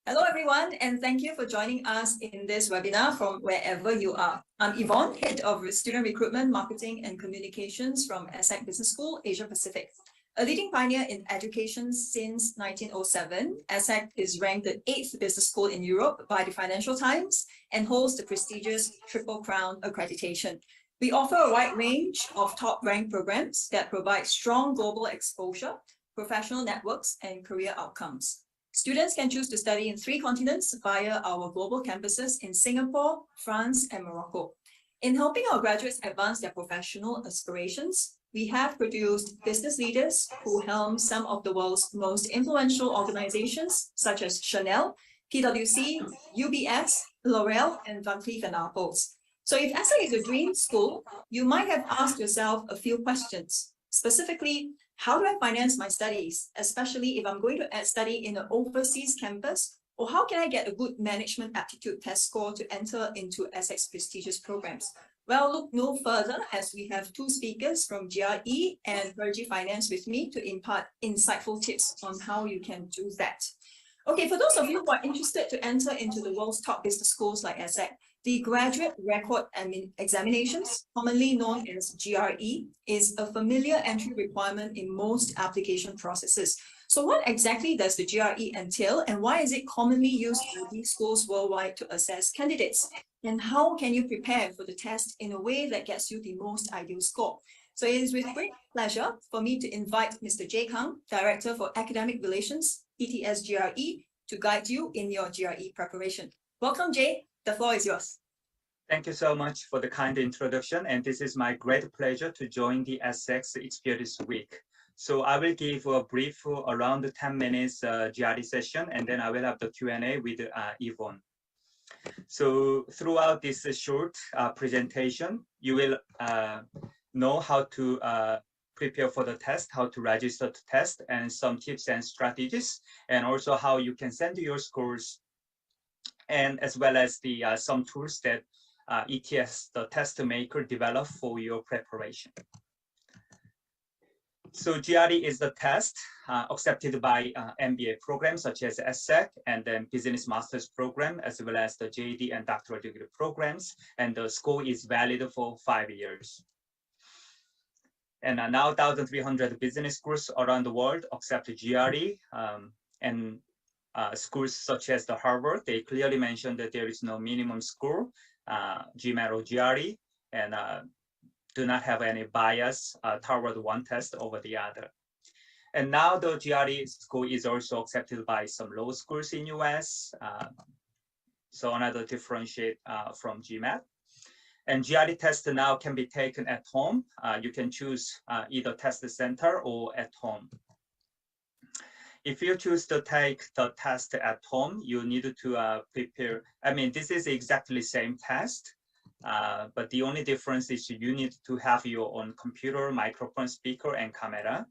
Hello, everyone, and thank you for joining us in this webinar from wherever you are. I'm Yvonne, Head of Student Recruitment, Marketing and Communications from ESSEC Business School, Asia Pacific. A leading pioneer in education since 1907, ESSEC is ranked the 8th business school in Europe by the Financial Times and holds the prestigious Triple Crown accreditation. We offer a wide range of top-ranked programs that provide strong global exposure, professional networks, and career outcomes. Students can choose to study in 3 continents via our global campuses in Singapore, France, and Morocco. In helping our graduates advance their professional aspirations, we have produced business leaders who helm some of the world's most influential organizations, such as Chanel, PwC, UBS, L'Oreal, and Van Cleef & Arpels. So if ESSEC is your dream school, you might have asked yourself a few questions. Specifically, how do I finance my studies, especially if I'm going to study in an overseas campus? Or how can I get a good management aptitude test score to enter into ESSEC's prestigious programs? Well, look no further as we have 2 speakers from GRE and Prodigy Finance with me to impart insightful tips on how you can do that. Okay, for those of you who are interested to enter into the world's top business schools like ESSEC, the Graduate Record Examinations, commonly known as GRE, is a familiar entry requirement in most application processes. So what exactly does the GRE entail, and why is it commonly used by these schools worldwide to assess candidates? And how can you prepare for the test in a way that gets you the most ideal score? So it is with great pleasure for me to invite Mr. Kang, Director for Academic Relations, ETS GRE, to guide you in your GRE preparation. Welcome, Jay. The floor is yours. Thank you so much for the kind introduction, and this is my great pleasure to join the ESSEC Experience Week. So I will give a brief around 10 minutes GRE session, and then I will have the Q&A with Yvonne. So throughout this short presentation, you will know how to prepare for the test, how to register to test, and some tips and strategies, and also how you can send your scores, and as well as the some tools that ETS, the test maker, develop for your preparation. So GRE is the test accepted by MBA programs such as ESSEC, and then business master's program, as well as the JD and doctoral degree programs, and the score is valid for 5 years. And now 1,300 business schools around the world accept GRE, and schools such as the Harvard, they clearly mentioned that there is no minimum score, GMAT or GRE, and do not have any bias toward one test over the other. And now the GRE score is also accepted by some law schools in US, so another differentiate from GMAT. And GRE test now can be taken at home. You can choose either test center or at home. If you choose to take the test at home, you need to prepare. I mean, this is exactly the same test, but the only difference is you need to have your own computer, microphone, speaker, and camera.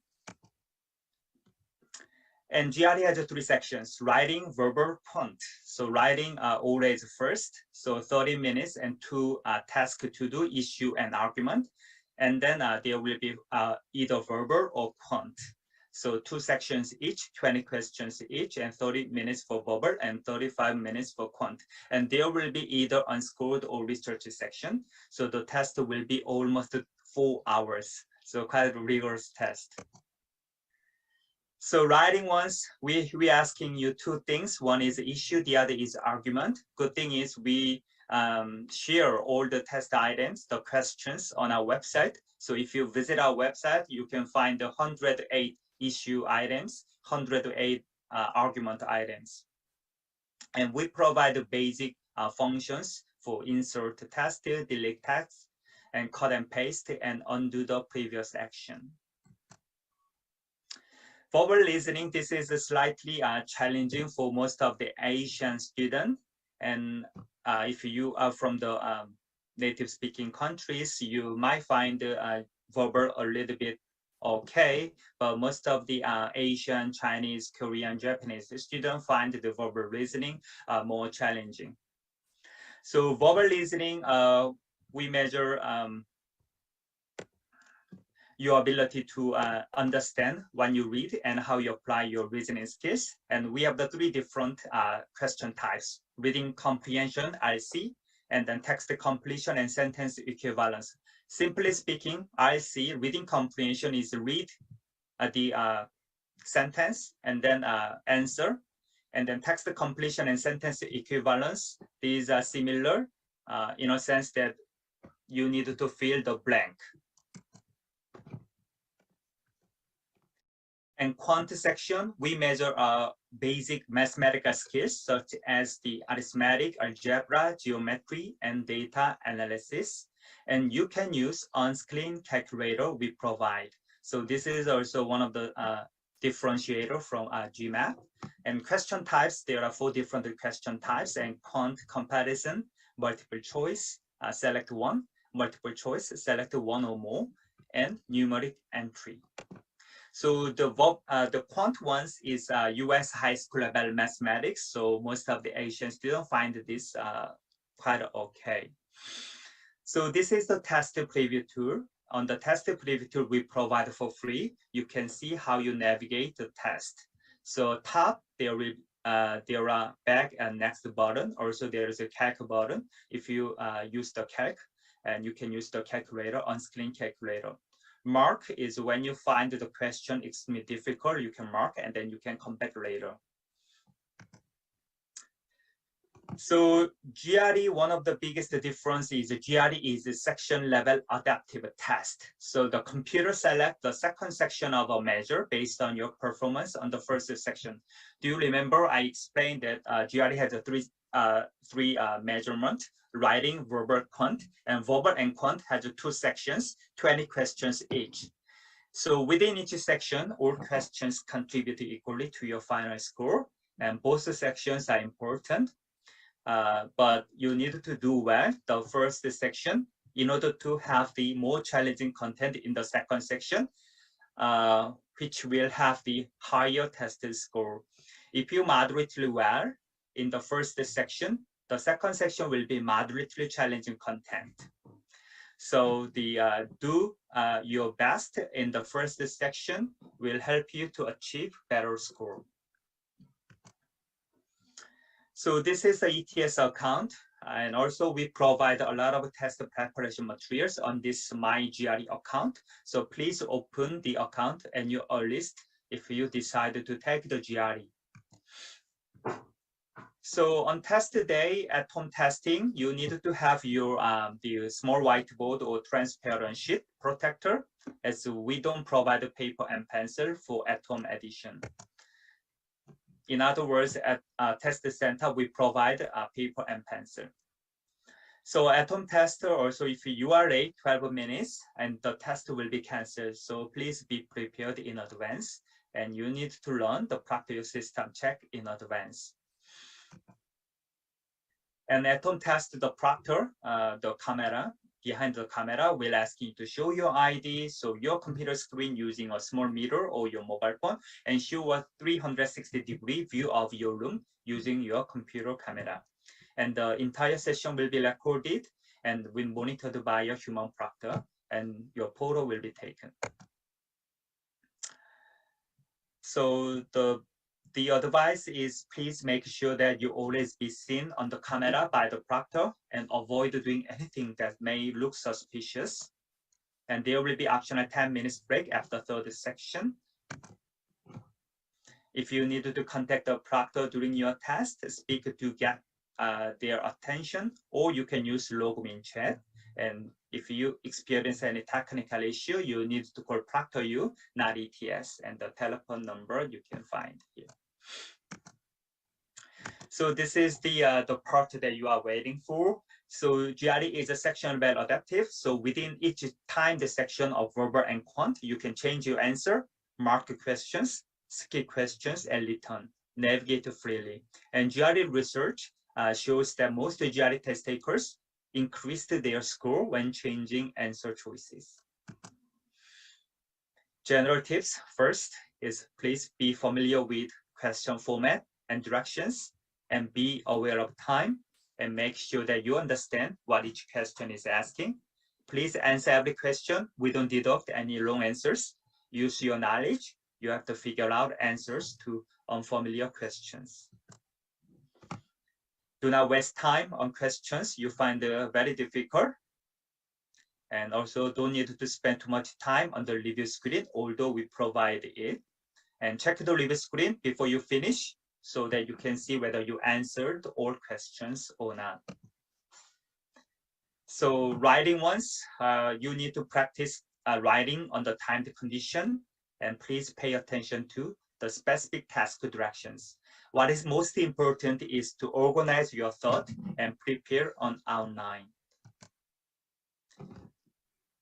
And GRE has 3 sections: writing, verbal, quant. So writing always first, so 30 minutes and 2 tasks to do, issue and argument. And then there will be either verbal or quant. So 2 sections each, 20 questions each, and 30 minutes for verbal and 35 minutes for quant. And there will be either unscored or research section. So the test will be almost 4 hours. So quite a rigorous test. So writing ones, we asking you 2 things. One is issue, the other is argument. Good thing is we share all the test items, the questions on our website. So if you visit our website, you can find the 108 issue items, 108 argument items. And we provide the basic functions for insert text, delete text, and cut and paste, and undo the previous action. Verbal listening, this is slightly challenging for most of the Asian students. And if you are from the native speaking countries, you might find verbal a little bit okay, but most of the Asian, Chinese, Korean, Japanese students find the verbal listening more challenging. So verbal listening, we measure your ability to understand when you read and how you apply your reasoning skills. And we have the three different question types: reading comprehension, RC, and then text completion and sentence equivalence. Simply speaking, RC, reading comprehension, is read the sentence and then answer. And then text completion and sentence equivalence, these are similar in a sense that you need to fill the blank. And quant section, we measure basic mathematical skills such as the arithmetic, algebra, geometry, and data analysis. And you can use on-screen calculator we provide. So this is also one of the differentiator from GMAT. And question types, there are 4 different question types: and quant comparison, multiple choice, select one, multiple choice, select one or more, and numeric entry. So the quant ones is US high school level mathematics. So most of the Asian students find this quite okay. So this is the test preview tool. On the test preview tool we provide for free. You can see how you navigate the test. So top, there are back and next button. Also there is a calc button. If you use the calc, and you can use the calculator, on-screen calculator. Mark is when you find the question extremely difficult, you can mark and then you can come back later. So GRE, one of the biggest difference is GRE is a section level adaptive test. So the computer select the second section of a measure based on your performance on the first section. Do you remember I explained that GRE has a three measurement: writing, verbal, quant, and verbal and quant has 2 sections, 20 questions each. So within each section, all questions contribute equally to your final score, and both sections are important. But you need to do well the first section in order to have the more challenging content in the second section, which will have the higher test score. If you moderately well in the first section, the second section will be moderately challenging content. So the do your best in the first section will help you to achieve better score. So this is the ETS account, and also we provide a lot of test preparation materials on this My GRE account. So please open the account and your list if you decide to take the GRE. So on test day, at home testing, you need to have your the small whiteboard or transparent sheet protector, as we don't provide a paper and pencil for at home edition. In other words, at test center, we provide paper and pencil. So at home test, also if you are late 12 minutes and the test will be canceled, so please be prepared in advance, and you need to learn the practice system check in advance. And at home test, the proctor, the camera, behind the camera will ask you to show your ID, so your computer screen using a small mirror or your mobile phone, and show a 360-degree view of your room using your computer camera. And the entire session will be recorded and will be monitored by a human proctor, and your photo will be taken. So the advice is please make sure that you always be seen on the camera by the proctor and avoid doing anything that may look suspicious. And there will be optional 10 minutes break after third section. If you need to contact the proctor during your test, speak to get their attention, or you can use login chat. And if you experience any technical issue, you need to call proctor you, not ETS, and the telephone number you can find here. So this is the part that you are waiting for. So GRE is a section level adaptive. So within each timed section of verbal and quant, you can change your answer, mark questions, skip questions, and return. Navigate freely. And GRE research shows that most GRE test takers increased their score when changing answer choices. General tips first is please be familiar with question format and directions, and be aware of time, and make sure that you understand what each question is asking. please answer every question. We don't deduct any long answers. Use your knowledge. You have to figure out answers to unfamiliar questions. Do not waste time on questions you find very difficult. And also don't need to spend too much time on the review screen, although we provide it. And check the review screen before you finish so that you can see whether you answered all questions or not. So writing ones, you need to practice writing on the timed condition, and please pay attention to the specific task directions. What is most important is to organize your thought and prepare on outline.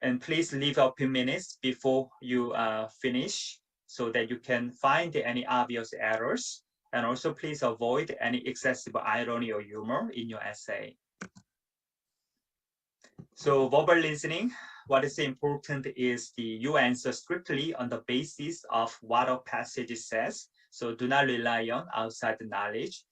And please leave a few minutes before you finish so that you can find any obvious errors. And also please avoid any excessive irony or humor in your essay. So verbal listening, what is important is you answer strictly on the basis of what a passage says. So do not rely on outside knowledge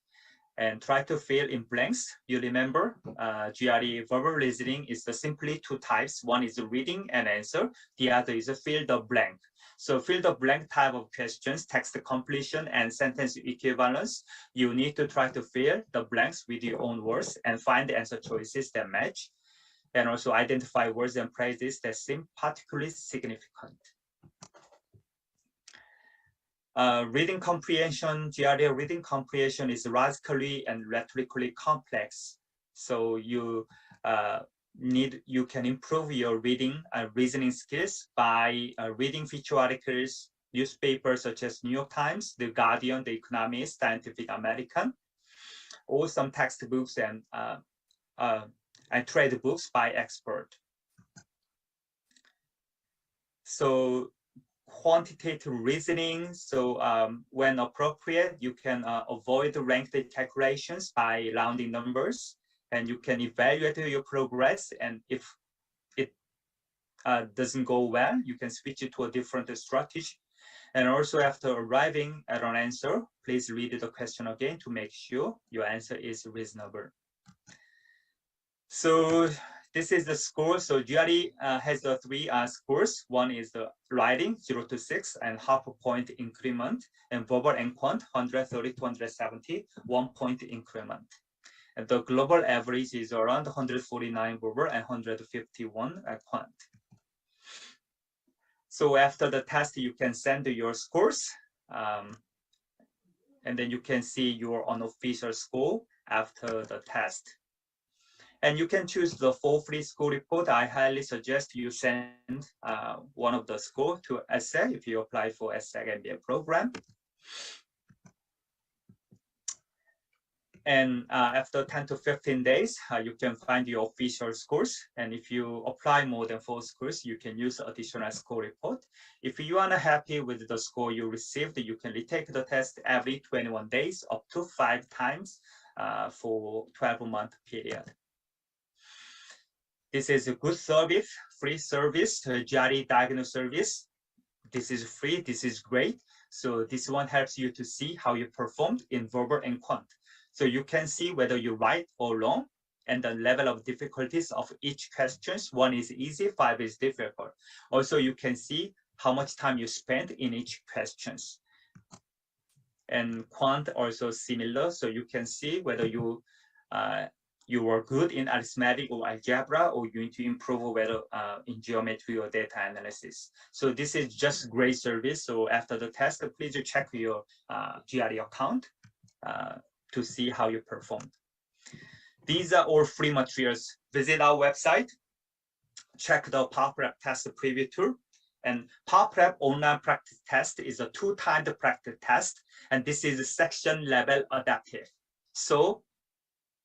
and try to fill in blanks. You remember GRE verbal listening is simply two types. One is reading and answer. The other is fill the blank. So fill the blank type of questions, text completion and sentence equivalence. You need to try to fill the blanks with your own words and find the answer choices that match. And also identify words and phrases that seem particularly significant. Reading comprehension, GRE reading comprehension is logically and rhetorically complex. So you can improve your reading reasoning skills by reading feature articles, newspapers such as New York Times, The Guardian, The Economist, Scientific American, or some textbooks and trade books by expert. So quantitative reasoning. So when appropriate, you can avoid ranked calculations by rounding numbers, and you can evaluate your progress. And if it doesn't go well, you can switch it to a different strategy. And also after arriving at an answer, please read the question again to make sure your answer is reasonable. So this is the score. So GRE has the three scores. One is the writing, 0 to 6, and half a point increment, and verbal and quant, 130 to 170, 1 point increment. And the global average is around 149 verbal and 151 quant. So after the test, you can send your scores, and then you can see your unofficial score after the test. And you can choose the full free score report. I highly suggest you send one of the score to ESSEC if you apply for ESSEC MBA program. And after 10 to 15 days, you can find your official scores. And if you apply more than 4 scores, you can use additional score report. If you are not happy with the score you received, you can retake the test every 21 days, up to 5 times for 12-month period. This is a good service, free service, GRE diagnosis service. This is free, this is great. So this one helps you to see how you performed in verbal and quant. So you can see whether you right or wrong and the level of difficulties of each question. 1 is easy, 5 is difficult. Also, you can see how much time you spend in each questions. And quant also similar. So you can see whether you were good in arithmetic or algebra, or you need to improve whether in geometry or data analysis. So this is just great service. So after the test, please check your GRE account to see how you performed. These are all free materials. Visit our website, check the PowerPrep test preview tool. And PowerPrep online practice test is a 2-timed practice test, and this is a section level adaptive. So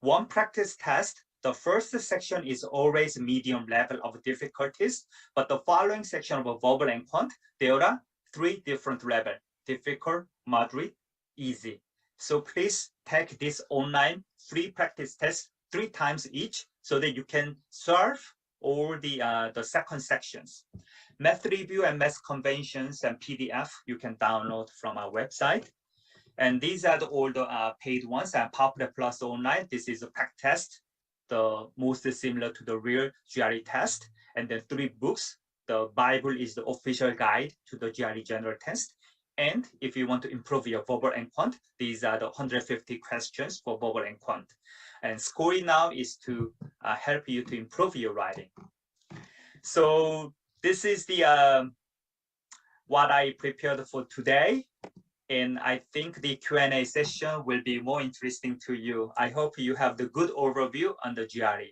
one practice test, the first section is always medium level of difficulties, but the following section of verbal and quant, there are 3 different levels: difficult, moderate, easy. So please take this online free practice test 3 times each so that you can solve all the second sections. Math review and math conventions and PDF you can download from our website. And these are all the paid ones, and PowerPrep Plus Online. This is a practice test, the most similar to the real GRE test. and then 3 books. The Bible is the official guide to the GRE general test. And if you want to improve your verbal and quant, these are the 150 questions for verbal and quant. And scoring now is to help you to improve your writing. So this is the what I prepared for today. And I think the Q&A session will be more interesting to you. I hope you have the good overview on the GRE.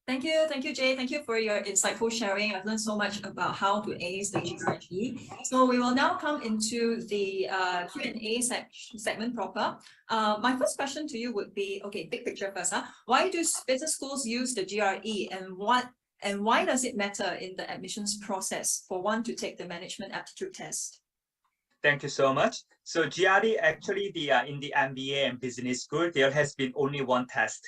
Thank you, Jay. Thank you for your insightful sharing. I've learned so much about how to ace the GRE. So we will now come into the Q&A segment proper. My first question to you would be, okay, big picture first. Why do business schools use the GRE, and why does it matter in the admissions process for one to take the management aptitude test? Thank you so much. So GRE actually in the MBA and business school, there has been only one test.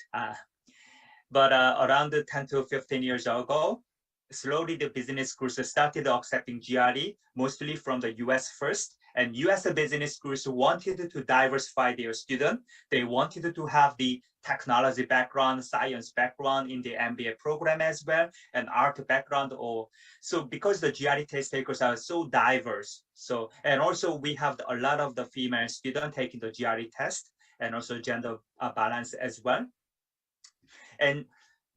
But around 10 to 15 years ago, slowly the business schools started accepting GRE, mostly from the US first. And US business schools wanted to diversify their students. They wanted to have the technology background, science background in the MBA program as well, and art background. So because the GRE test takers are so diverse. So, and also we have a lot of the female students taking the GRE test, and also gender balance as well. And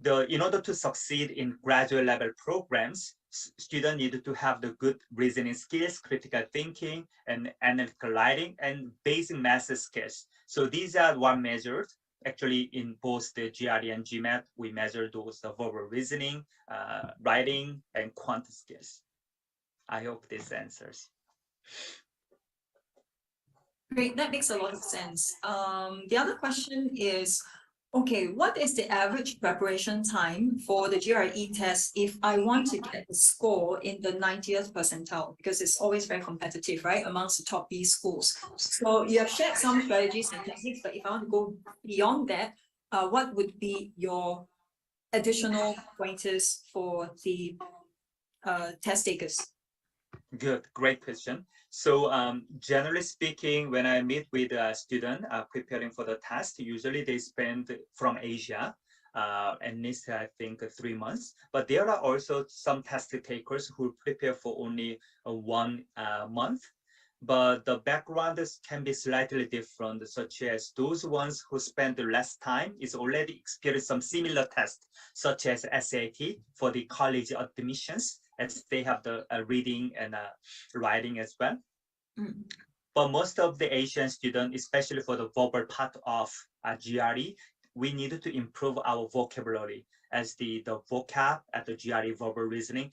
in order to succeed in graduate level programs, students need to have the good reasoning skills, critical thinking, and analytical writing, and basic math skills. So these are one measured. Actually, in both the GRE and GMAT, we measure those verbal reasoning, writing, and quant skills. I hope this answers. Great, that makes a lot of sense. The other question is, okay, what is the average preparation time for the GRE test if I want to get a score in the 90th percentile? Because it's always very competitive, right, amongst the top B schools. So you have shared some strategies and techniques, but if I want to go beyond that, what would be your additional pointers for the test takers? Good, great question. So generally speaking, when I meet with a student preparing for the test, usually they spend from Asia, at least I think 3 months. But there are also some test takers who prepare for only 1 month. But the background can be slightly different, such as those ones who spend less time is already experienced some similar tests, such as SAT for the college admissions, as they have the reading and writing as well. But most of the Asian students, especially for the verbal part of GRE, we need to improve our vocabulary, as the vocab at the GRE verbal reasoning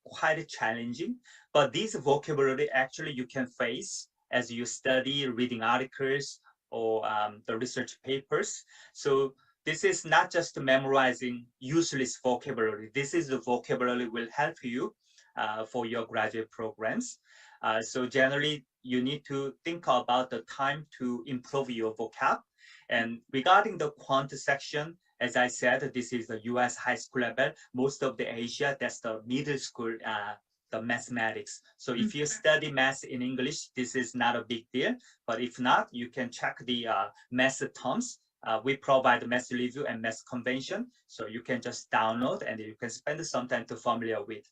quite challenging. But this vocabulary actually you can face as you study reading articles or the research papers. So this is not just memorizing useless vocabulary. This is the vocabulary will help you for your graduate programs. So generally, you need to think about the time to improve your vocab. And regarding the quant section, as I said, this is the US high school level. Most of the Asia, that's the middle school, the mathematics. So if you study math in English, this is not a big deal. But if not, you can check the math terms. We provide math review and math convention. So you can just download and you can spend some time to familiar with.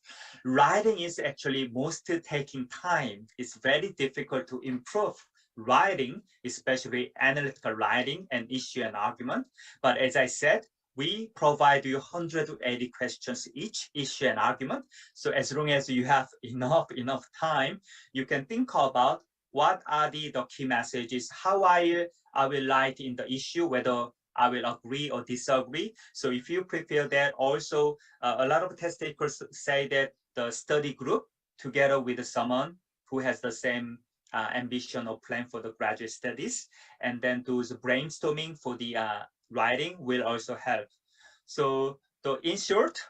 Writing is actually most taking time. It's very difficult to improve writing, especially analytical writing and issue and argument. But as I said, we provide you 180 questions each, issue and argument. So as long as you have enough time, you can think about what are the key messages, how I will write in the issue, whether I will agree or disagree. So if you prepare that, also a lot of test takers say that the study group together with someone who has the same ambition or plan for the graduate studies, and then those brainstorming for the writing will also help. So in short,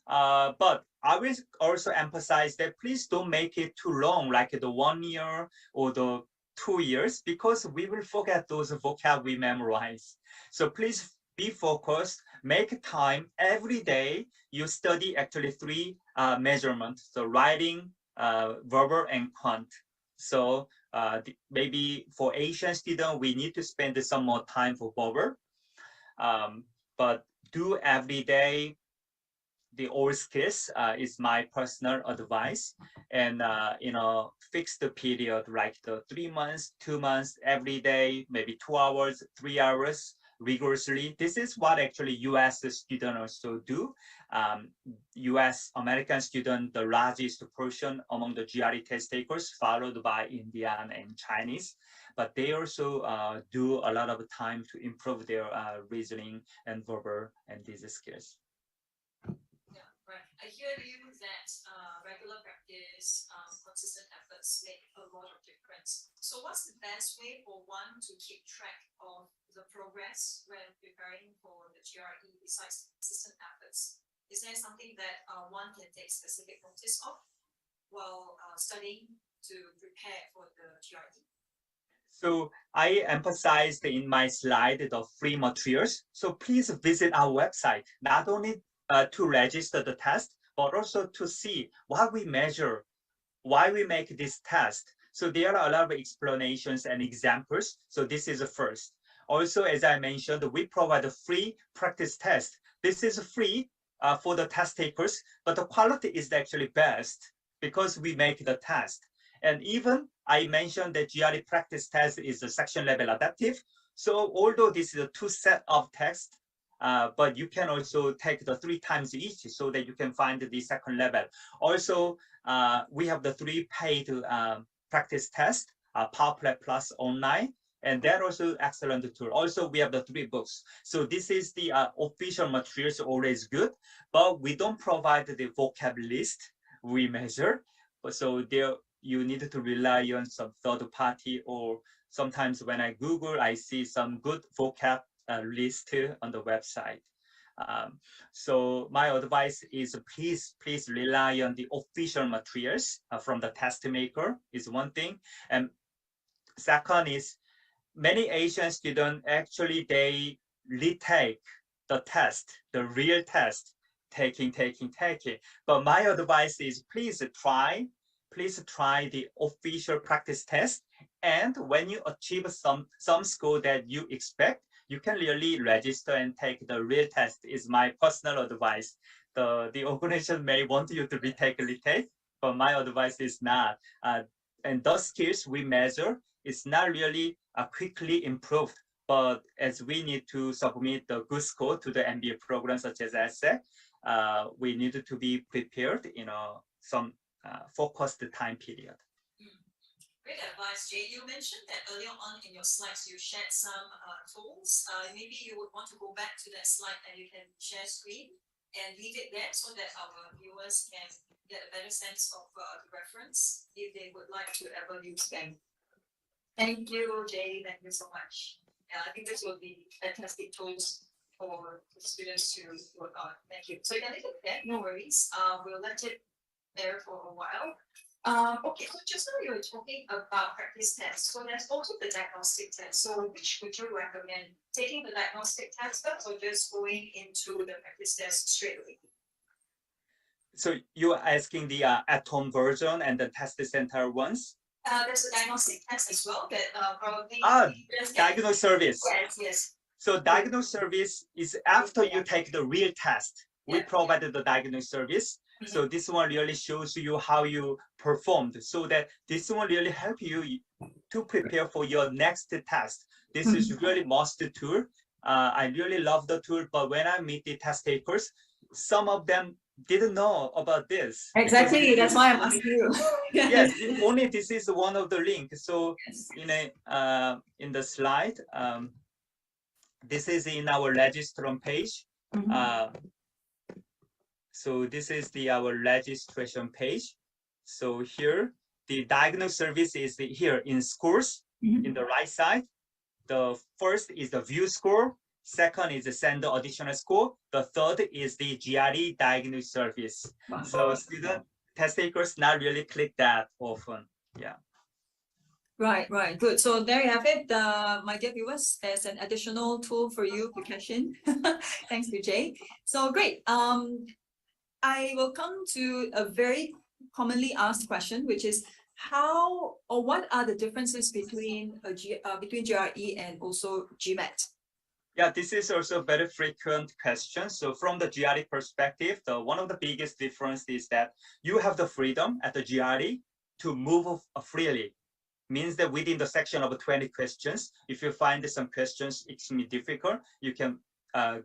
but I will also emphasize that please don't make it too long, like the 1 year or the 2 years, because we will forget those vocab we memorize. So please be focused, make time every day. You study actually 3 measurements, so writing, verbal, and quant. So maybe for Asian students, we need to spend some more time for verbal, but do every day the old skills is my personal advice. And fix the period like the 3 months, 2 months, every day, maybe 2 hours, 3 hours rigorously. This is what actually US students also do. US American student, the largest portion among the GRE test takers, followed by Indian and Chinese. But they also do a lot of time to improve their reasoning and verbal and these skills. Yeah, right. I hear you that regular practice, consistent efforts make a lot of difference. So what's the best way for one to keep track of the progress when preparing for the GRE besides consistent efforts? Is there something that one can take specific notice of while studying to prepare for the GRE? So I emphasized in my slide the free materials. So please visit our website, not only to register the test, but also to see what we measure, why we make this test. So there are a lot of explanations and examples. So this is the first. Also, as I mentioned, we provide a free practice test. This is free for the test takers, but the quality is actually best because we make the test. And even I mentioned that GRE practice test is a section level adaptive. So although this is a 2 set of tests, but you can also take the 3 times each so that you can find the second level. Also, we have the 3 paid practice tests, PowerPoint Plus online, and they're also excellent tool. Also, we have the 3 books. So this is the official materials, always good, but we don't provide the vocab list we measure. So there you need to rely on some third party, or sometimes when I Google, I see some good vocab list on the website. So my advice is please rely on the official materials from the test maker is one thing. And second is many Asian students actually they retake the test, the real test, taking. But my advice is please try the official practice test. And when you achieve some score that you expect, you can really register and take the real test is my personal advice. The organization may want you to retake, but my advice is not. And those skills we measure is not really quickly improved, but as we need to submit the good score to the MBA program such as ESSEC, we need to be prepared in some focused time period. Great advice, Jay. You mentioned that earlier on in your slides, you shared some tools. Maybe you would want to go back to that slide and you can share screen and leave it there so that our viewers can get a better sense of the reference if they would like to ever use them. Thank you, Jay. Thank you so much. I think this will be fantastic tools for the students to work on. Thank you. So you can leave it there, no worries. We'll let it there for a while. Okay, so just now you were talking about practice tests. So there's also the diagnostic test. So which would you recommend? Taking the diagnostic test first or just going into the practice test straight away? So you're asking the at-home version and the test center ones? There's a diagnostic test as well that probably diagnose service. Yes. So diagnose service is after you take the real test. We provided the diagnose service. So this one really shows you how you performed, so that this one really help you to prepare for your next test. This is really must tool. I really love the tool, but when I meet the test takers, some of them didn't know about this. Exactly, that's why I'm asking you. Yes, only this is one of the links. So in the slide, this is in our registration page. So this is our registration page. So here, the diagnose service is here in scores in the right side. The first is the view score. Second is the send additional score. The third is the GRE diagnose service. Wow. So student test takers not really click that often. Yeah. Right, good. So there you have it, my dear viewers. There's an additional tool for you to cash in. Thanks to Jay. So great. I will come to a very commonly asked question, which is how or what are the differences between GRE and also GMAT? Yeah, this is also a very frequent question. So from the GRE perspective, one of the biggest difference is that you have the freedom at the GRE to move freely. Means that within the section of 20 questions, if you find some questions extremely difficult, you can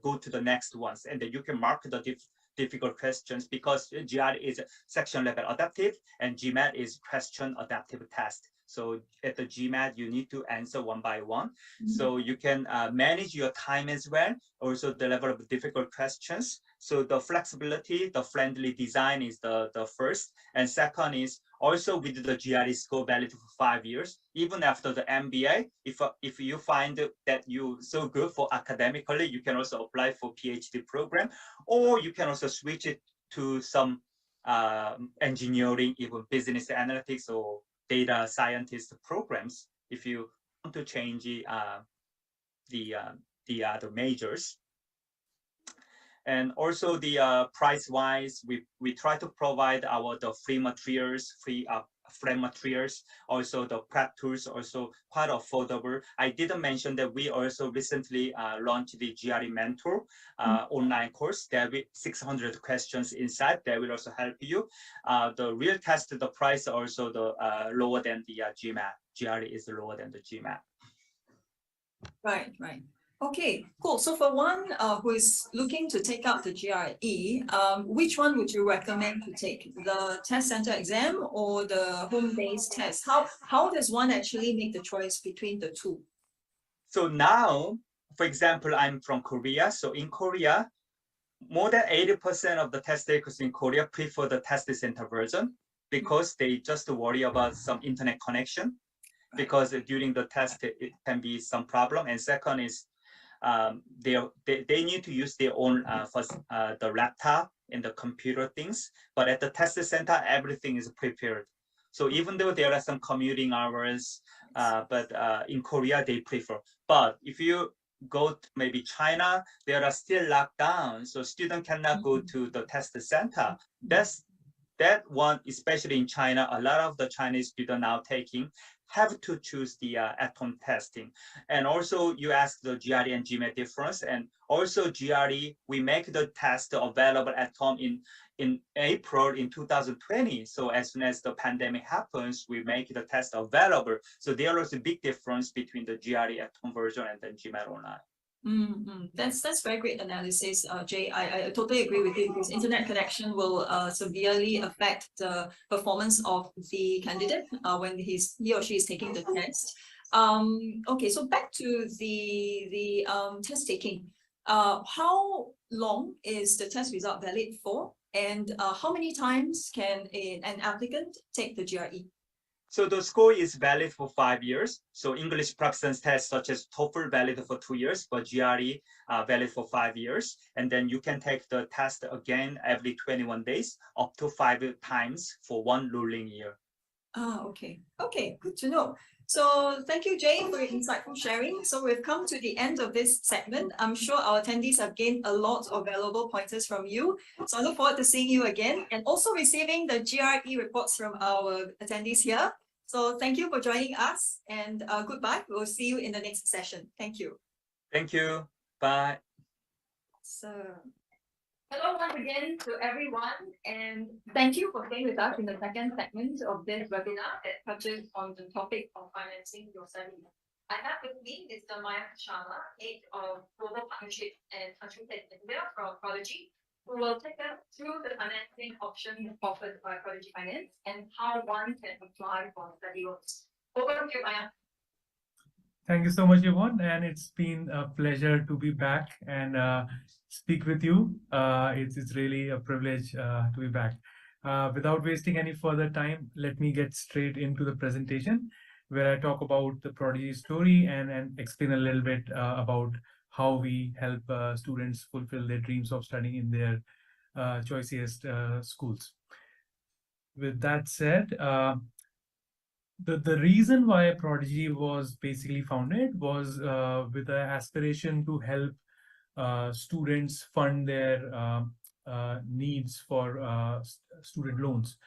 go to the next ones, and then you can mark the difficult questions, because GRE is section level adaptive and GMAT is question adaptive test. So at the GMAT, you need to answer one by one. So you can manage your time as well, also the level of difficult questions. So the flexibility, the friendly design is the first. And second is also with the GRE score valid for 5 years, even after the MBA, if you find that you so good for academically, you can also apply for PhD program, or you can also switch it to some engineering, even business analytics or data scientist programs if you want to change the other majors. And also the price wise, we try to provide the free materials, free materials, also the prep tools, also quite affordable. I didn't mention that we also recently launched the GRE Mentor online course. There will be 600 questions inside that will also help you. The real test, the price also lower than the GMAT. GRE is lower than the GMAT. Right. Okay, cool. So for one who is looking to take out the GRE, which one would you recommend to take? The test center exam or the home-based test? How does one actually make the choice between the two? So now, for example, I'm from Korea. So in Korea, more than 80% of the test takers in Korea prefer the test center version because they just worry about some internet connection, because during the test it can be some problem. And second is they need to use their own the laptop and the computer things, but at the test center everything is prepared. So even though there are some commuting hours, but in Korea they prefer. But if you go to maybe China, there are still lockdowns, so students cannot go to the test center. That one, especially in China, a lot of the Chinese students now have to choose the at-home testing. And also you ask the GRE and GMAT difference, and also GRE, we make the test available at home in April in 2020. So as soon as the pandemic happens, we make the test available. So there is a big difference between the GRE at-home version and then GMAT online. That's very great analysis, Jay. I totally agree with you, because internet connection will severely affect the performance of the candidate when he or she is taking the test. Okay, so back to the test taking. How long is the test result valid for, and how many times can an applicant take the GRE? So the score is valid for 5 years. So English proficiency tests such as TOEFL valid for 2 years, but GRE valid for 5 years. And then you can take the test again every 21 days, up to 5 times for one rolling year. Okay, good to know. So thank you, Jay, for your insightful sharing. So we've come to the end of this segment. I'm sure our attendees have gained a lot of valuable pointers from you. So I look forward to seeing you again and also receiving the GRE reports from our attendees here. So thank you for joining us, and goodbye. We'll see you in the next session. Thank you. Thank you. Bye. So hello once again to everyone, and thank you for staying with us in the second segment of this webinar that touches on the topic of financing your study. I have with me Mr. Mayank Sharma, Head of Global Partnership and Country India from Prodigy, who will take us through the financing options offered by Prodigy Finance and how one can apply for study loans. Over to you, Mayank. Thank you so much, Yvonne, and it's been a pleasure to be back and speak with you. It's really a privilege to be back. Without wasting any further time, let me get straight into the presentation, where I talk about the Prodigy story and explain a little bit about how we help students fulfill their dreams of studying in their choicest schools. With that said, the reason why Prodigy was basically founded was with the aspiration to help students fund their needs for student loans.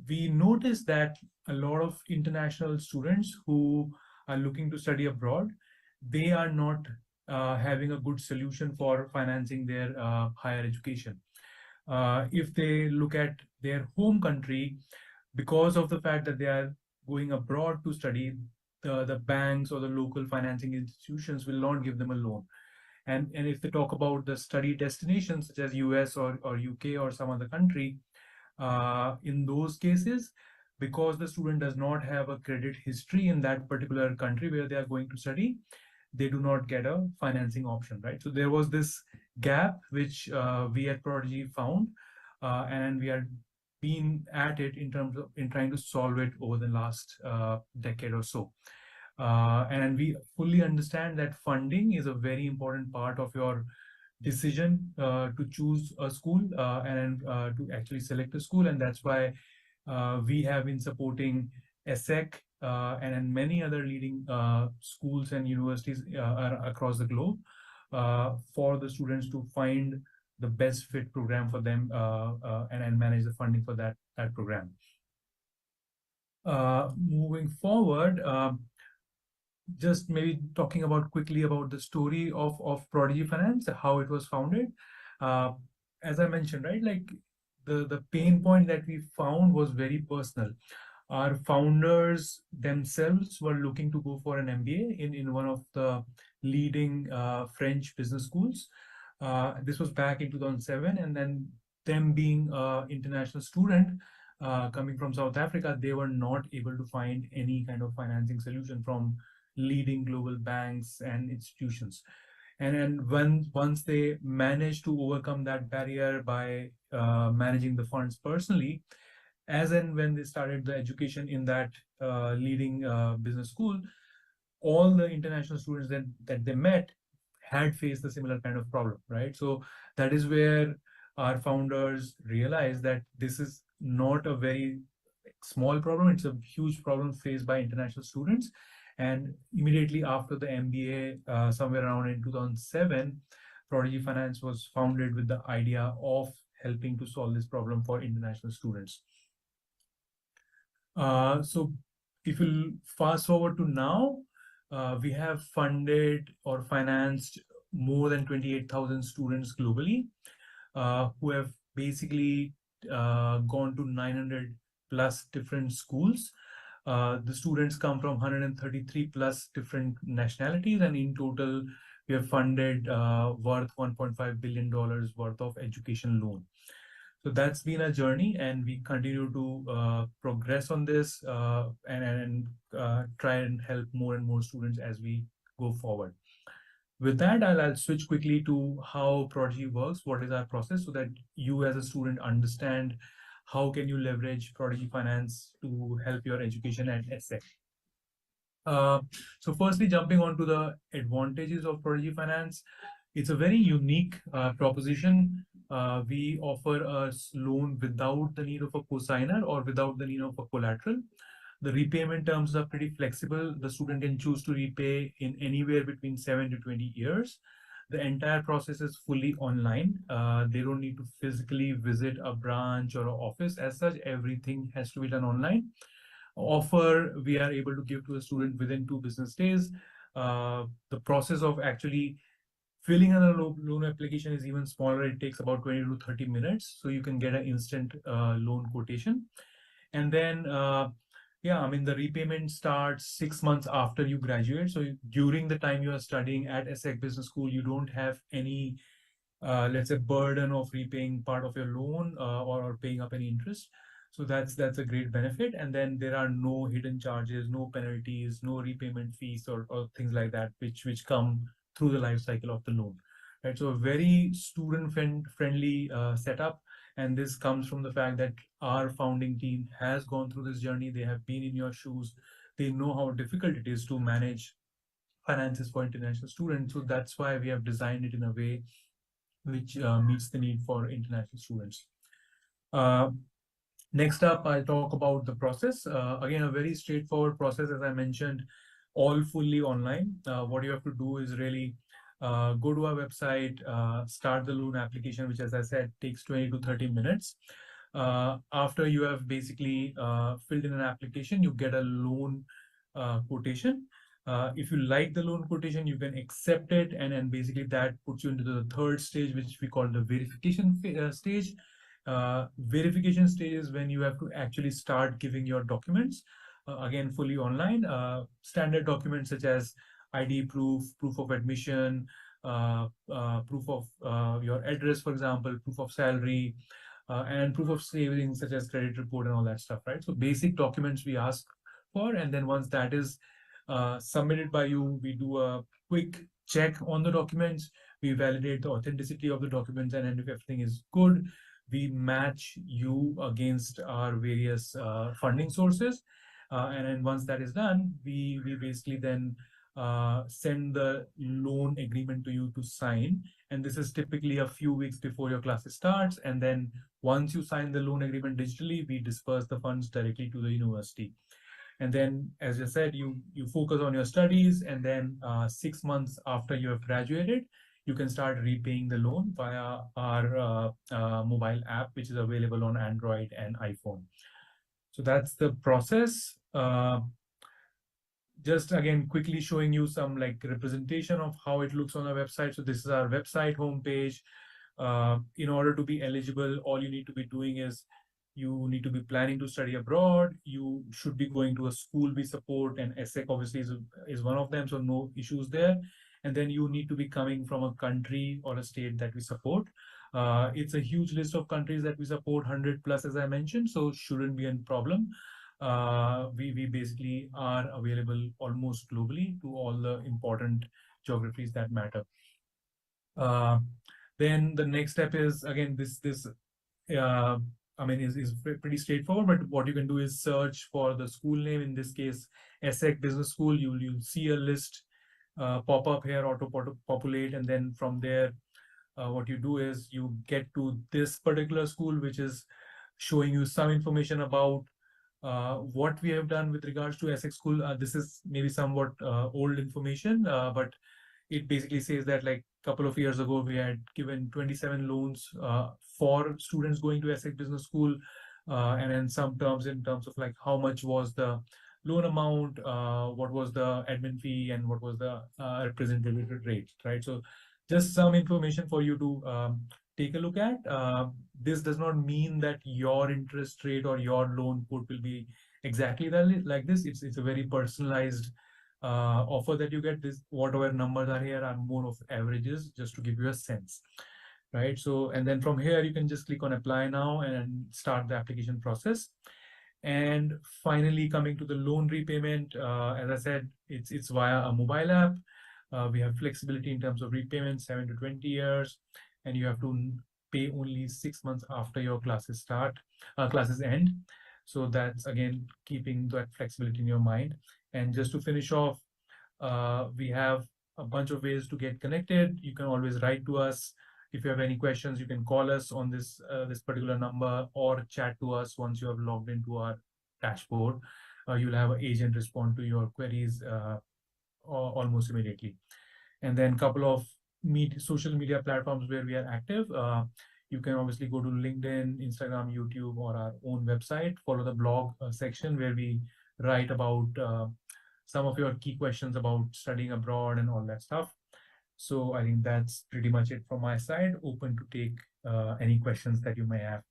We noticed that a lot of international students who are looking to study abroad, they are not having a good solution for financing their higher education. If they look at their home country, because of the fact that they are going abroad to study, the banks or the local financing institutions will not give them a loan. And if they talk about the study destinations such as US or UK or some other country, in those cases, because the student does not have a credit history in that particular country where they are going to study, they do not get a financing option, right? So there was this gap which we at Prodigy found, and we are been at it in terms of in trying to solve it over the last decade or so. And we fully understand that funding is a very important part of your decision to choose a school and to actually select a school. And that's why we have been supporting ESSEC and many other leading schools and universities across the globe for the students to find the best fit program for them and manage the funding for that program. Moving forward, just maybe talking about quickly about the story of Prodigy Finance, how it was founded. As I mentioned, right, like the pain point that we found was very personal. Our founders themselves were looking to go for an MBA in one of the leading French business schools. This was back in 2007, and then them being an international student coming from South Africa, they were not able to find any kind of financing solution from leading global banks and institutions. And then once they managed to overcome that barrier by managing the funds personally, as and when they started the education in that leading business school, all the international students that they met had faced a similar kind of problem, right? So that is where our founders realized that this is not a very small problem, it's a huge problem faced by international students. And immediately after the MBA, somewhere around in 2007, Prodigy Finance was founded with the idea of helping to solve this problem for international students. So if you fast forward to now, we have funded or financed more than 28,000 students globally who have basically gone to 900 plus different schools. The students come from 133 plus different nationalities, and in total, we have funded worth $1.5 billion worth of education loan. So that's been a journey, and we continue to progress on this and try and help more and more students as we go forward. With that, I'll switch quickly to how Prodigy works, what is our process, so that you as a student understand how can you leverage Prodigy Finance to help your education at ESSEC. So firstly, jumping on to the advantages of Prodigy Finance, it's a very unique proposition. We offer a loan without the need of a cosigner or without the need of a collateral. The repayment terms are pretty flexible. The student can choose to repay in anywhere between 7 to 20 years. The entire process is fully online. They don't need to physically visit a branch or an office. As such, everything has to be done online. Offer we are able to give to a student within 2 business days. The process of actually filling in a loan application is even smaller. It takes about 20 to 30 minutes. So you can get an instant loan quotation. And then, yeah, I mean, the repayment starts 6 months after you graduate. So during the time you are studying at ESSEC Business School, you don't have any, let's say, burden of repaying part of your loan or paying up any interest. So that's a great benefit. And then there are no hidden charges, no penalties, no repayment fees or things like that, which come through the life cycle of the loan. Right. So a very student friendly setup. And this comes from the fact that our founding team has gone through this journey. They have been in your shoes. They know how difficult it is to manage finances for international students. So that's why we have designed it in a way which meets the need for international students. Next up, I'll talk about the process. Again, a very straightforward process, as I mentioned, all fully online. What you have to do is really go to our website, start the loan application, which, as I said, takes 20 to 30 minutes. After you have basically filled in an application, you get a loan quotation. If you like the loan quotation, you can accept it, and then basically that puts you into the third stage, which we call the verification stage. Verification stage is when you have to actually start giving your documents, again fully online. Standard documents such as ID proof, proof of admission, proof of your address, for example, proof of salary, and proof of savings such as credit report and all that stuff, right? So basic documents we ask for, and then once that is submitted by you, we do a quick check on the documents, we validate the authenticity of the documents, and then if everything is good, we match you against our various funding sources. And then once that is done, we basically then send the loan agreement to you to sign. And this is typically a few weeks before your classes starts. And then once you sign the loan agreement digitally, we disperse the funds directly to the university. And then, as I said, you focus on your studies, and then 6 months after you have graduated, you can start repaying the loan via our mobile app, which is available on Android and iPhone. So that's the process. Just again, quickly showing you some like representation of how it looks on our website. So this is our website homepage. In order to be eligible, all you need to be doing is you need to be planning to study abroad. You should be going to a school we support, and ESSEC obviously is one of them, so no issues there. And then you need to be coming from a country or a state that we support. It's a huge list of countries that we support, 100 plus, as I mentioned, so shouldn't be a problem. We basically are available almost globally to all the important geographies that matter. Then the next step is, again, this I mean, is pretty straightforward, but what you can do is search for the school name. In this case, ESSEC Business School. You'll see a list pop up here, populate, and then from there, what you do is you get to this particular school, which is showing you some information about what we have done with regards to ESSEC school. This is maybe somewhat old information, but it basically says that like a couple of years ago, we had given 27 loans for students going to ESSEC Business School, and then some terms in terms of like how much was the loan amount, what was the admin fee, and what was the representative rate, right? So just some information for you to take a look at. This does not mean that your interest rate or your loan quote will be exactly like this. It's a very personalized offer that you get. This whatever numbers are here are more of averages, just to give you a sense, right? So, and then from here you can just click on apply now and start the application process. And finally, coming to the loan repayment, as I said, it's via a mobile app. We have flexibility in terms of repayment, 7 to 20 years, and you have to pay only 6 months after your classes end. So that's again keeping that flexibility in your mind. And just to finish off, we have a bunch of ways to get connected. You can always write to us. If you have any questions, you can call us on this particular number, or chat to us once you have logged into our dashboard. You'll have an agent respond to your queries almost immediately. And then a couple of social media platforms where we are active. You can obviously go to LinkedIn, Instagram, YouTube, or our own website. Follow the blog section where we write about some of your key questions about studying abroad and all that stuff. So I think that's pretty much it from my side. Open to take any questions that you may have.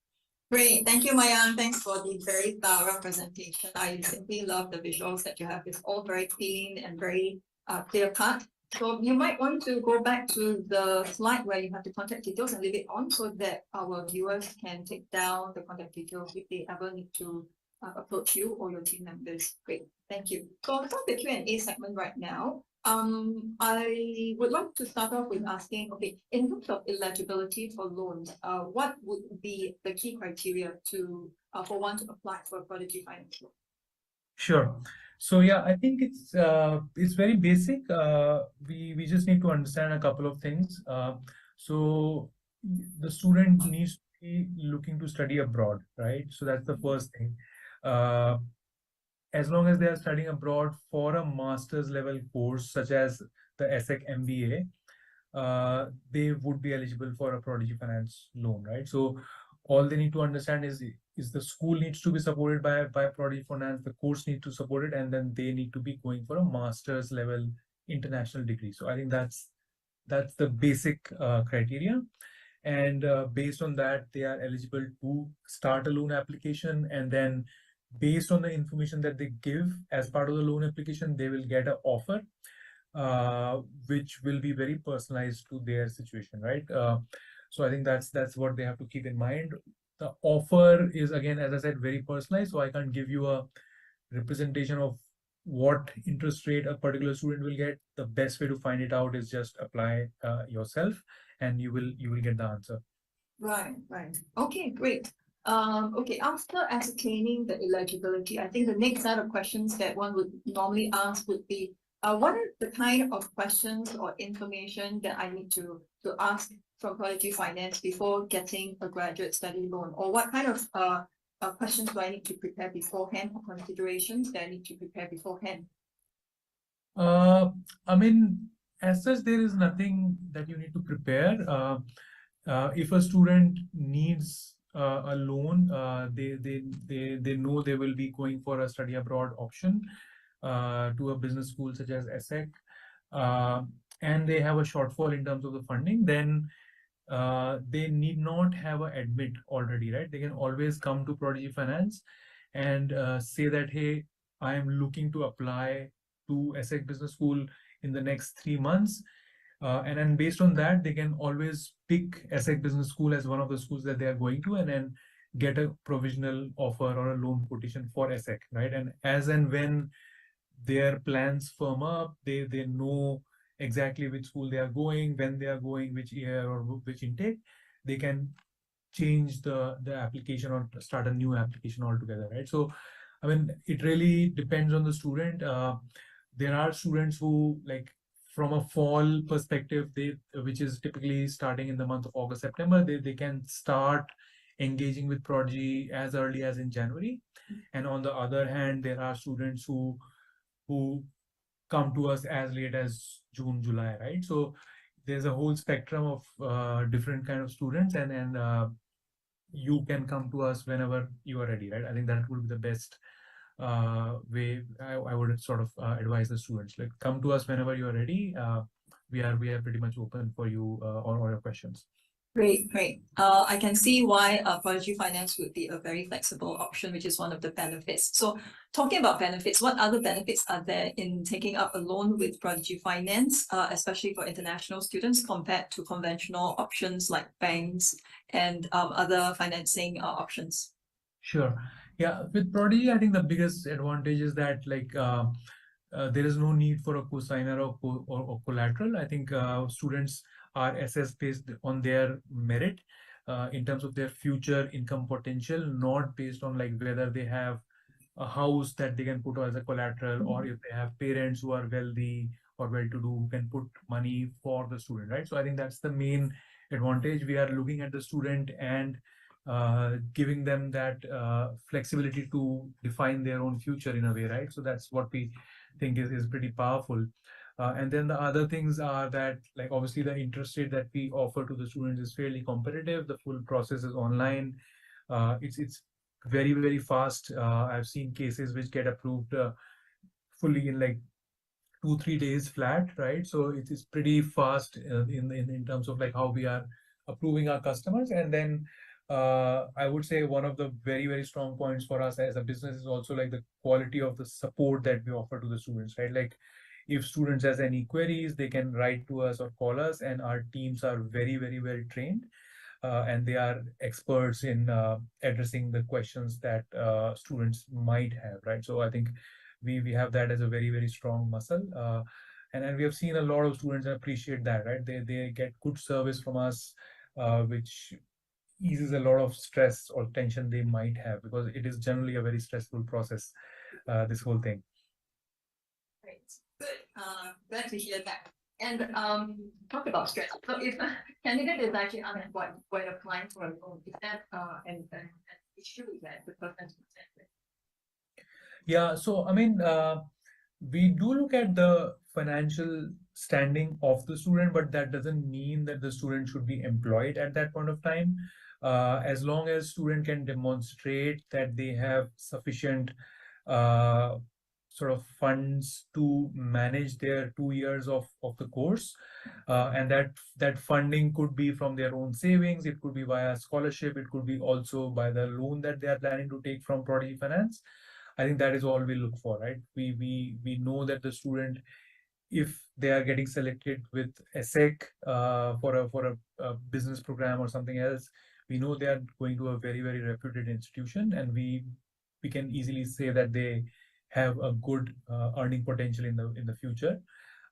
Great. Thank you, Mayank. Thanks for the very thorough presentation. I simply love the visuals that you have. It's all very clean and very clear cut. So you might want to go back to the slide where you have the contact details and leave it on so that our viewers can take down the contact details if they ever need to approach you or your team members. Great. Thank you. So let's start the Q&A segment right now. I would like to start off with asking, okay, in terms of eligibility for loans, what would be the key criteria to for one to apply for a Prodigy Finance loan? Sure. So yeah, I think it's very basic. We just need to understand a couple of things. So the student needs to be looking to study abroad, right? So that's the first thing. As long as they are studying abroad for a master's level course, such as the ESSEC MBA, they would be eligible for a Prodigy Finance loan, right? So all they need to understand is the school needs to be supported by Prodigy Finance, the course needs to support it, and then they need to be going for a master's level international degree. So I think that's the basic criteria. And based on that, they are eligible to start a loan application, and then based on the information that they give as part of the loan application, they will get an offer which will be very personalized to their situation, right? So I think that's what they have to keep in mind. The offer is, again, as I said, very personalized, so I can't give you a representation of what interest rate a particular student will get. The best way to find it out is just apply yourself, and you will get the answer. Right. Okay, great. Okay, after ascertaining the eligibility, I think the next set of questions that one would normally ask would be, what are the kind of questions or information that I need to ask from Prodigy Finance before getting a graduate study loan? Or what kind of questions do I need to prepare beforehand, or considerations that I need to prepare beforehand? I mean, as such, there is nothing that you need to prepare. If a student needs a loan, they know they will be going for a study abroad option to a business school such as ESSEC, and they have a shortfall in terms of the funding, then they need not have an admit already, right? They can always come to Prodigy Finance and say that, hey, I am looking to apply to ESSEC Business School in the next 3 months. And then based on that, they can always pick ESSEC Business School as one of the schools that they are going to, and then get a provisional offer or a loan quotation for ESSEC, right? And as and when their plans firm up, they know exactly which school they are going, when they are going, which year or which intake, they can change the application or start a new application altogether, right? So I mean, it really depends on the student. There are students who, like, from a fall perspective, which is typically starting in the month of August, September, they can start engaging with Prodigy as early as in January. And on the other hand, there are students who come to us as late as June, July, right? So there's a whole spectrum of different kind of students, and you can come to us whenever you are ready, right? I think that would be the best way I would sort of advise the students, like, come to us whenever you are ready. We are pretty much open for you or your questions. Great. I can see why Prodigy Finance would be a very flexible option, which is one of the benefits. So talking about benefits, what other benefits are there in taking up a loan with Prodigy Finance, especially for international students, compared to conventional options like banks and other financing options? Sure. Yeah, with Prodigy, I think the biggest advantage is that, like, there is no need for a cosigner or collateral. I think students are assessed based on their merit in terms of their future income potential, not based on, like, whether they have a house that they can put as a collateral, or if they have parents who are wealthy or well-to-do who can put money for the student, right? So I think that's the main advantage. We are looking at the student and giving them that flexibility to define their own future in a way, right? So that's what we think is pretty powerful. And then the other things are that, like, obviously the interest rate that we offer to the students is fairly competitive. The full process is online. It's very, very fast. I've seen cases which get approved fully in like 2-3 days flat, right? So it is pretty fast in terms of, like, how we are approving our customers. And then I would say one of the very, very strong points for us as a business is also, like, the quality of the support that we offer to the students, right? Like, if students has any queries, they can write to us or call us, and our teams are very, very well trained. And they are experts in addressing the questions that students might have, right? So I think we have that as a very, very strong muscle. And we have seen a lot of students appreciate that, right? They get good service from us, which eases a lot of stress or tension they might have, because it is generally a very stressful process, this whole thing. Great, good. Glad to hear that. And talk about stress. So if a candidate is actually unemployed when applying for a loan, is that an issue that the person is presented? Yeah, so I mean, we do look at the financial standing of the student, but that doesn't mean that the student should be employed at that point of time. As long as student can demonstrate that they have sufficient sort of funds to manage their 2 years of the course, and that funding could be from their own savings, it could be via scholarship, it could be also by the loan that they are planning to take from Prodigy Finance. I think that is all we look for, right? We know that the student, if they are getting selected with ESSEC for a business program or something else, we know they are going to a very, very reputed institution, and we can easily say that they have a good earning potential in the future,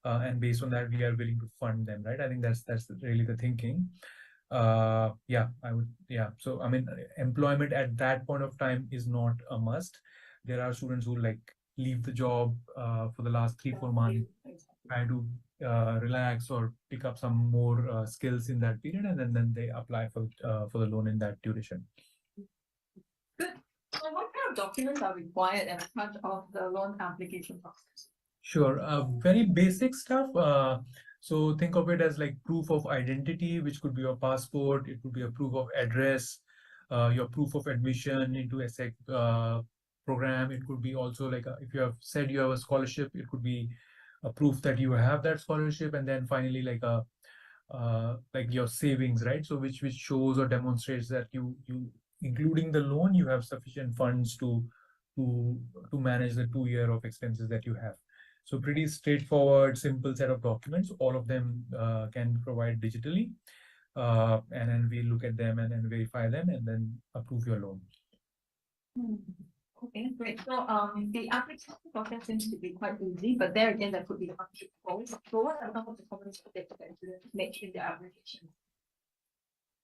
and based on that we are willing to fund them, right? I think that's really the thinking. Yeah, so I mean, employment at that point of time is not a must. There are students who like leave the job for the last 3-4 months, try to relax or pick up some more skills in that period, and then they apply for the loan in that duration. Good. So what kind of documents are required as part of the loan application process? Sure, very basic stuff. So think of it as like proof of identity, which could be your passport, it could be a proof of address, your proof of admission into ESSEC program. It could be also like if you have said you have a scholarship, it could be a proof that you have that scholarship, and then finally like your savings, right? So which shows or demonstrates that you including the loan, you have sufficient funds to manage the 2 year of expenses that you have. So pretty straightforward, simple set of documents. All of them can provide digitally, and then we look at them and verify them and then approve your loan. Okay, great. So the application process seems to be quite easy, but there again, there could be a pitfalls. So what are some of the common mistakes that students make in their application?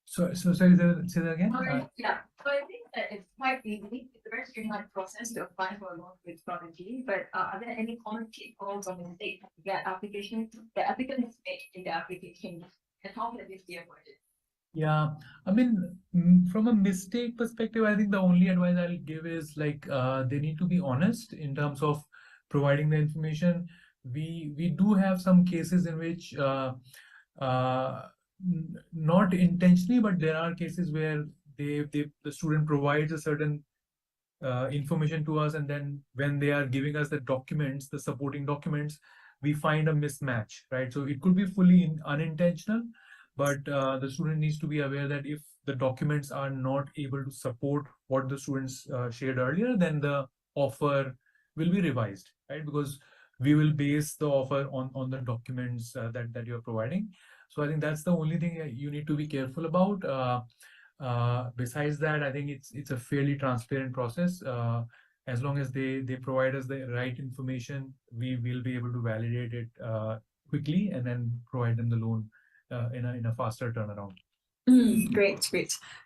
So sorry, say that again. Yeah, so I think that it's quite easy. It's a very streamlined process to apply for a loan with Prodigy. But are there any common pitfalls or mistakes that the applicants make in the application, and how can this be avoided? Yeah, I mean, from a mistake perspective, I think the only advice I'll give is like they need to be honest in terms of providing the information. We do have some cases in which not intentionally, but there are cases where the student provides a certain information to us, and then when they are giving us the documents, the supporting documents, we find a mismatch, right? So it could be fully unintentional, but the student needs to be aware that if the documents are not able to support what the students shared earlier, then the offer will be revised, right? Because we will base the offer on the documents that you're providing. So I think that's the only thing you need to be careful about. Besides that, I think it's a fairly transparent process. As long as they provide us the right information, we will be able to validate it quickly and then provide them the loan in a faster turnaround. Great.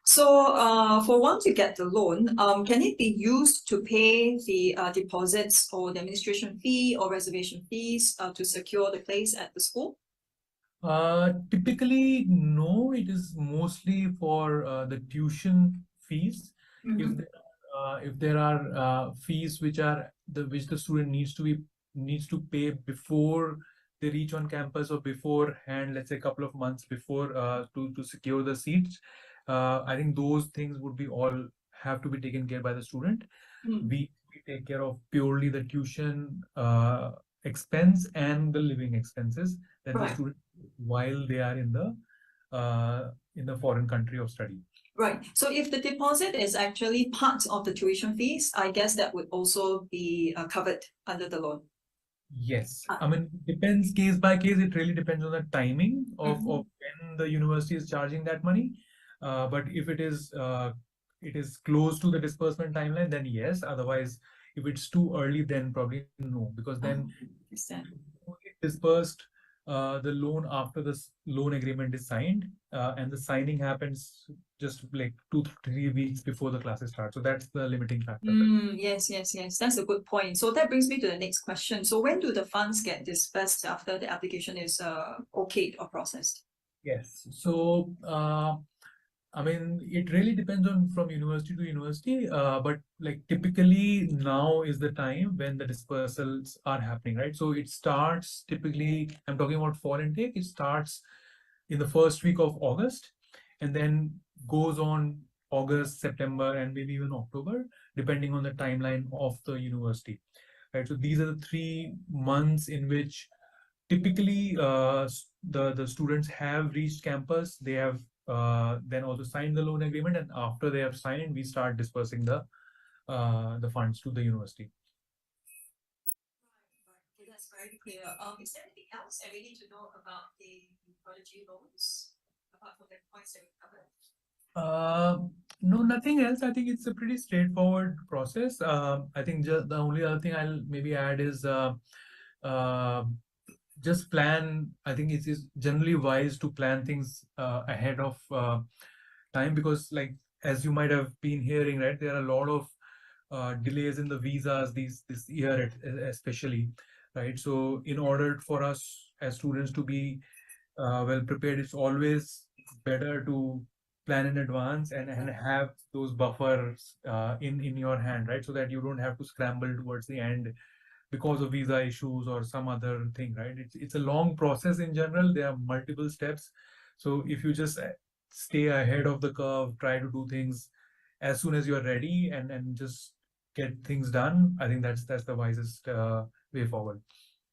So for one to get the loan, can it be used to pay the deposits or the administration fee or reservation fees to secure the place at the school? Typically, no. It is mostly for the tuition fees. If there are fees which the student needs to pay before they reach on campus or beforehand, let's say a couple of months before, to secure the seats, I think those things would be all have to be taken care by the student. We take care of purely the tuition expense and the living expenses that the student while they are in the foreign country of study. Right. So if the deposit is actually part of the tuition fees, I guess that would also be covered under the loan. Yes. I mean, it depends case by case. It really depends on the timing of when the university is charging that money. But if it is close to the disbursement timeline, then yes. Otherwise, if it's too early, then probably no, because then it's dispersed the loan after the loan agreement is signed, and the signing happens just like 2-3 weeks before the classes start. So that's the limiting factor. Yes. That's a good point. So that brings me to the next question. So when do the funds get dispersed after the application is okayed or processed? Yes. So I mean, it really depends on from university to university, but like typically now is the time when the dispersals are happening, right? So it starts typically, I'm talking about fall intake, it starts in the first week of August and then goes on August, September, and maybe even October, depending on the timeline of the university, right? So these are the 3 months in which typically the students have reached campus. They have then also signed the loan agreement, and after they have signed, we start dispersing the funds to the university. Okay, that's very clear. Is there anything else I really need to know about the Prodigy loans apart from the points that we covered? No, nothing else. I think it's a pretty straightforward process. I think just the only other thing I'll maybe add is uh, just plan. I think it is generally wise to plan things ahead of time, because, like, as you might have been hearing, right, there are a lot of delays in the visas this year, especially, right? So, in order for us as students to be well prepared, it's always better to plan in advance and have those buffers in your hand, right? So that you don't have to scramble towards the end because of visa issues or some other thing, right? It's a long process in general. There are multiple steps. So if you just stay ahead of the curve, try to do things as soon as you're ready and just get things done, I think that's the wisest way forward.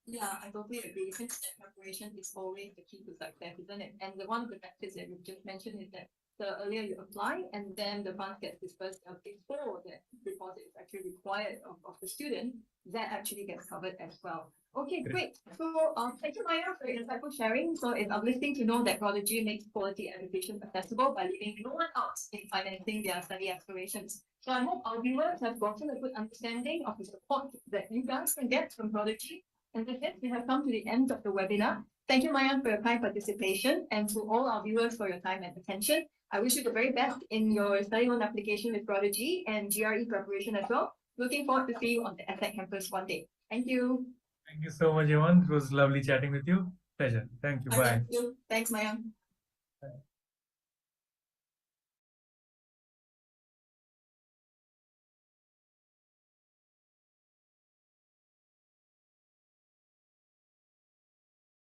Yeah, I totally agree. Since that preparation is always the key to success, isn't it? And one of the factors that you just mentioned is that the earlier you apply and then the funds get dispersed before the deposit is actually required of the student, that actually gets covered as well. Okay, great. So thank you, Maya, for your insightful sharing. So it's uplifting to know that Prodigy makes quality education accessible by leaving no one out in financing their study aspirations. So I hope our viewers have gotten a good understanding of the support that you guys can get from Prodigy. And with this, we have come to the end of the webinar. Thank you, Mayank, for your kind participation, and to all our viewers for your time and attention. I wish you the very best in your study loan application with Prodigy and GRE preparation as well. Looking forward to see you on the ESSEC campus one day. Thank you. Thank you so much, Yvonne. It was lovely chatting with you. Pleasure. Thank you. Bye. Thank you. Thanks, Mayank. Bye.